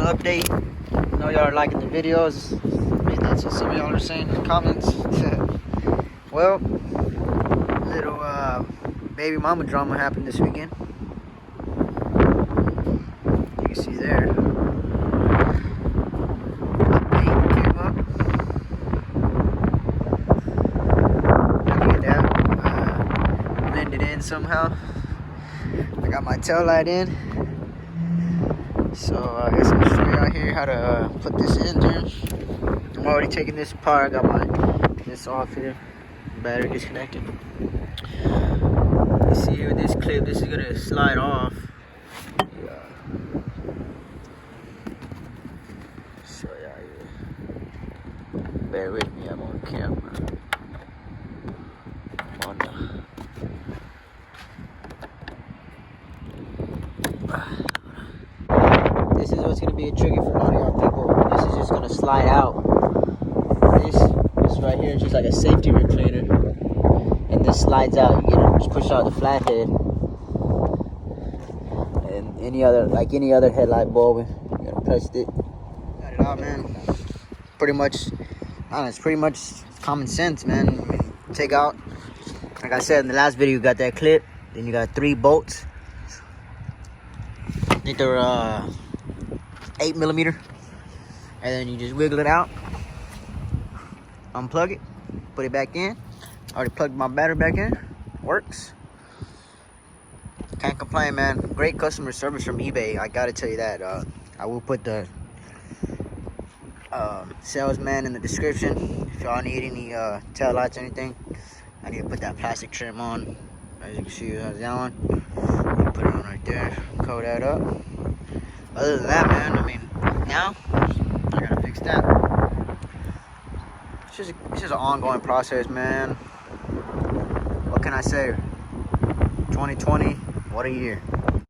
update. I know y'all are liking the videos. I mean, that's what some of y'all are saying in the comments. Well, little baby mama drama happened this weekend. You can see there. My paint came up. Look at that. Blended in somehow. I got my tail light in. So I guess I'm gonna show y'all here how to put this in there. I'm already taking this apart. I got this off here. Battery disconnected. You see here with this clip, this is gonna slide off. Show y'all here. Bear with me, I'm on camera. This is what's gonna be a trigger for a lot of y'all people. This is just gonna slide out. This right here is just like a safety recliner, and this slides out. You get just push out the flathead, and any other headlight bulb, you're gonna press it. Got it out, man. Pretty much, it's pretty much common sense, man. I mean, take out, like I said in the last video, you got that clip, then you got 3 bolts. I think they're 8mm, and then you just wiggle it out, unplug it, put it back in. Already plugged my battery back in. Works. Can't complain, man. Great customer service from eBay. I gotta tell you that. I will put the salesman in the description if y'all need any tail lights or anything. I need to put that plastic trim on. As you can see, it has that one. Put it on right there. Cover that up. Other than that, man, I mean, now I gotta fix that. It's just an ongoing process, man. What can I say? 2020, what a year.